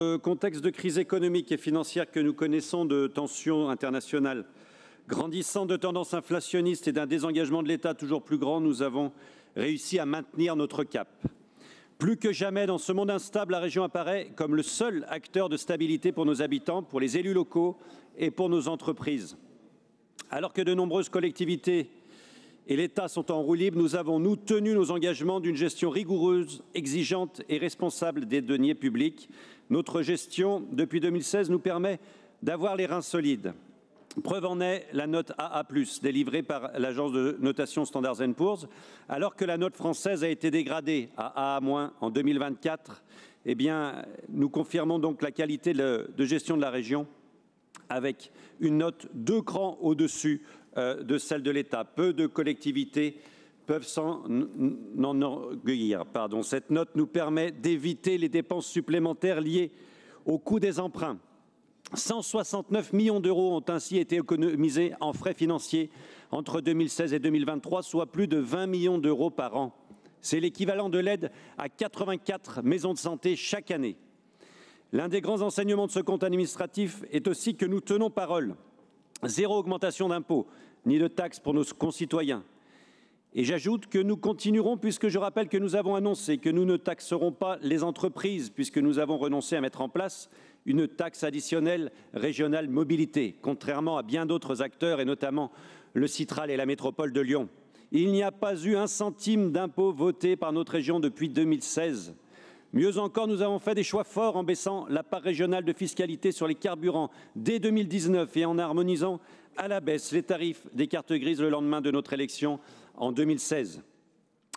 Le contexte de crise économique et financière que nous connaissons, de tensions internationales grandissantes, de tendances inflationnistes et d'un désengagement de l'État toujours plus grand, nous avons réussi à maintenir notre cap. Plus que jamais, dans ce monde instable, la région apparaît comme le seul acteur de stabilité pour nos habitants, pour les élus locaux et pour nos entreprises. Alors que de nombreuses collectivités et l'État sont en roue libre, nous avons, nous, tenu nos engagements d'une gestion rigoureuse, exigeante et responsable des deniers publics. Notre gestion, depuis 2016, nous permet d'avoir les reins solides. Preuve en est la note AA+, délivrée par l'agence de notation Standard & Poor's, alors que la note française a été dégradée à AA- en 2024. Eh bien, nous confirmons donc la qualité de gestion de la région avec une note 2 crans au-dessus de celle de l'État. Peu de collectivités peuvent s'en enorgueillir. Cette note nous permet d'éviter les dépenses supplémentaires liées au coût des emprunts. 169 millions d'euros ont ainsi été économisés en frais financiers entre 2016 et 2023, soit plus de 20 millions d'euros par an. C'est l'équivalent de l'aide à 84 maisons de santé chaque année. L'un des grands enseignements de ce compte administratif est aussi que nous tenons parole. Zéro augmentation d'impôts, ni de taxes pour nos concitoyens. Et j'ajoute que nous continuerons, puisque je rappelle que nous avons annoncé que nous ne taxerons pas les entreprises, puisque nous avons renoncé à mettre en place une taxe additionnelle régionale mobilité, contrairement à bien d'autres acteurs, et notamment le Citral et la métropole de Lyon. Il n'y a pas eu un centime d'impôt voté par notre région depuis 2016. Mieux encore, nous avons fait des choix forts en baissant la part régionale de fiscalité sur les carburants dès 2019 et en harmonisant à la baisse les tarifs des cartes grises le lendemain de notre élection en 2016.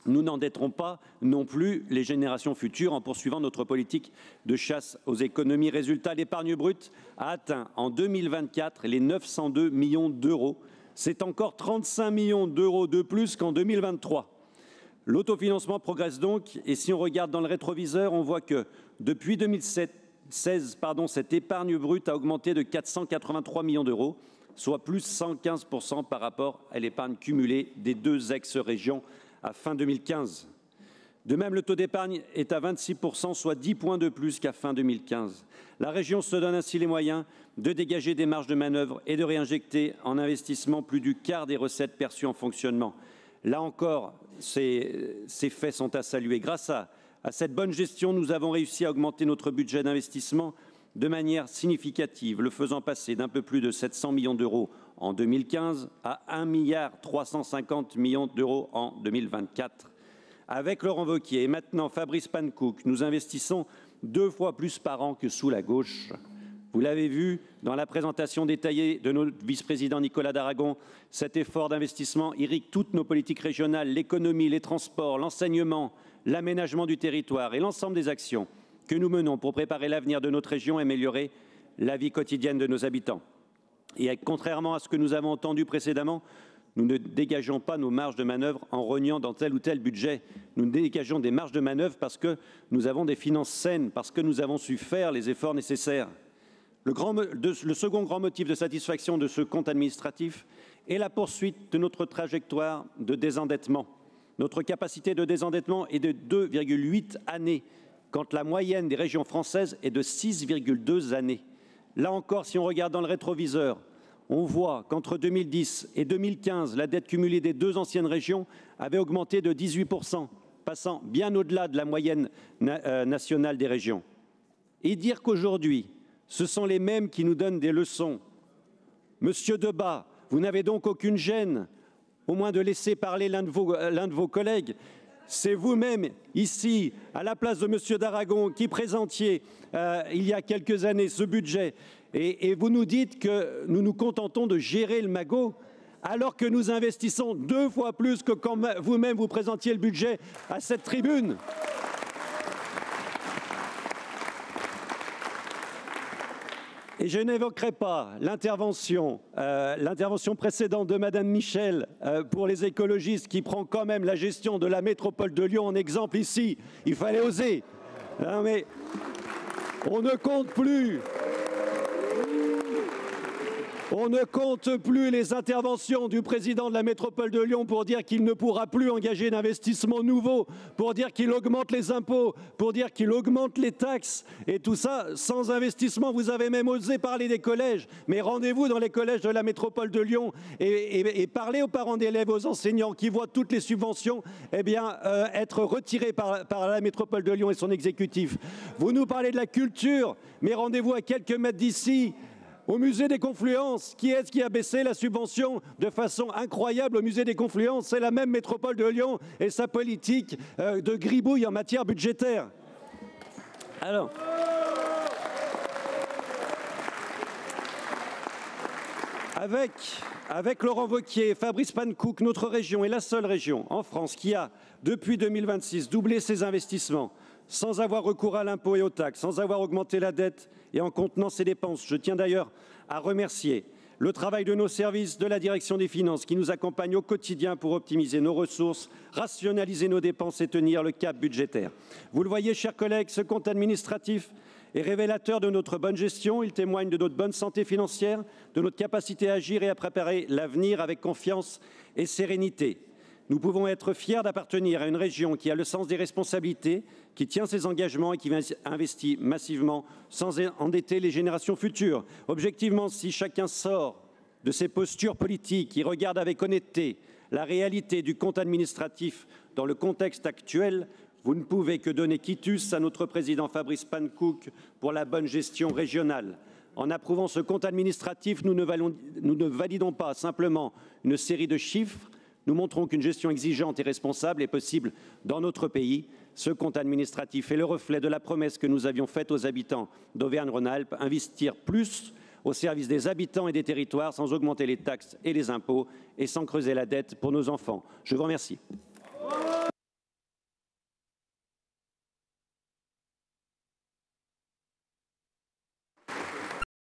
Nous n'endetterons pas non plus les générations futures en poursuivant notre politique de chasse aux économies. Résultat, l'épargne brute a atteint en 2024 les 902 millions d'euros. C'est encore 35 millions d'euros de plus qu'en 2023. L'autofinancement progresse donc et si on regarde dans le rétroviseur, on voit que depuis 2016, cette épargne brute a augmenté de 483 millions d'euros, soit plus 115% par rapport à l'épargne cumulée des deux ex-régions à fin 2015. De même, le taux d'épargne est à 26%, soit 10 points de plus qu'à fin 2015. La région se donne ainsi les moyens de dégager des marges de manœuvre et de réinjecter en investissement plus du quart des recettes perçues en fonctionnement. Là encore, ces faits sont à saluer. Grâce à cette bonne gestion, nous avons réussi à augmenter notre budget d'investissement de manière significative, le faisant passer d'un peu plus de 700 millions d'euros en 2015 à 1,350 milliard d'euros en 2024. Avec Laurent Wauquiez et maintenant Fabrice Panckoucke, nous investissons 2 fois plus par an que sous la gauche. Vous l'avez vu dans la présentation détaillée de notre vice-président Nicolas Daragon, cet effort d'investissement irrigue toutes nos politiques régionales, l'économie, les transports, l'enseignement, l'aménagement du territoire et l'ensemble des actions que nous menons pour préparer l'avenir de notre région et améliorer la vie quotidienne de nos habitants. Et contrairement à ce que nous avons entendu précédemment, nous ne dégageons pas nos marges de manœuvre en rognant dans tel ou tel budget. Nous dégageons des marges de manœuvre parce que nous avons des finances saines, parce que nous avons su faire les efforts nécessaires. Le second grand motif de satisfaction de ce compte administratif est la poursuite de notre trajectoire de désendettement. Notre capacité de désendettement est de 2,8 années, quand la moyenne des régions françaises est de 6,2 années. Là encore, si on regarde dans le rétroviseur, on voit qu'entre 2010 et 2015, la dette cumulée des deux anciennes régions avait augmenté de 18%, passant bien au-delà de la moyenne nationale des régions. Et dire qu'aujourd'hui, ce sont les mêmes qui nous donnent des leçons. Monsieur Debat, vous n'avez donc aucune gêne, au moins de laisser parler l'un de vos collègues. C'est vous-même, ici, à la place de monsieur Daragon, qui présentiez il y a quelques années ce budget. Et vous nous dites que nous nous contentons de gérer le magot, alors que nous investissons 2 fois plus que quand vous-même vous présentiez le budget à cette tribune. Et je n'évoquerai pas l'intervention précédente de Madame Michel pour les écologistes qui prend quand même la gestion de la métropole de Lyon en exemple ici. Il fallait oser. Non mais on ne compte plus. On ne compte plus les interventions du président de la métropole de Lyon pour dire qu'il ne pourra plus engager d'investissements nouveaux, pour dire qu'il augmente les impôts, pour dire qu'il augmente les taxes. Et tout ça sans investissement. Vous avez même osé parler des collèges. Mais rendez-vous dans les collèges de la métropole de Lyon et parlez aux parents d'élèves, aux enseignants qui voient toutes les subventions être retirées par la métropole de Lyon et son exécutif. Vous nous parlez de la culture, mais rendez-vous à quelques mètres d'ici. Au musée des Confluences, qui est-ce qui a baissé la subvention de façon incroyable au musée des Confluences? C'est la même métropole de Lyon et sa politique de gribouille en matière budgétaire. Alors, avec Laurent Wauquiez et Fabrice Panckoucke, notre région est la seule région en France qui a, depuis 2026, doublé ses investissements, sans avoir recours à l'impôt et aux taxes, sans avoir augmenté la dette et en contenant ses dépenses. Je tiens d'ailleurs à remercier le travail de nos services, de la direction des finances qui nous accompagnent au quotidien pour optimiser nos ressources, rationaliser nos dépenses et tenir le cap budgétaire. Vous le voyez, chers collègues, ce compte administratif est révélateur de notre bonne gestion. Il témoigne de notre bonne santé financière, de notre capacité à agir et à préparer l'avenir avec confiance et sérénité. Nous pouvons être fiers d'appartenir à une région qui a le sens des responsabilités, qui tient ses engagements et qui investit massivement sans endetter les générations futures. Objectivement, si chacun sort de ses postures politiques, qui regarde avec honnêteté la réalité du compte administratif dans le contexte actuel, vous ne pouvez que donner quitus à notre président Fabrice Panckoucke pour la bonne gestion régionale. En approuvant ce compte administratif, nous ne validons pas simplement une série de chiffres. Nous montrons qu'une gestion exigeante et responsable est possible dans notre pays. Ce compte administratif est le reflet de la promesse que nous avions faite aux habitants d'Auvergne-Rhône-Alpes, investir plus au service des habitants et des territoires sans augmenter les taxes et les impôts et sans creuser la dette pour nos enfants. Je vous remercie.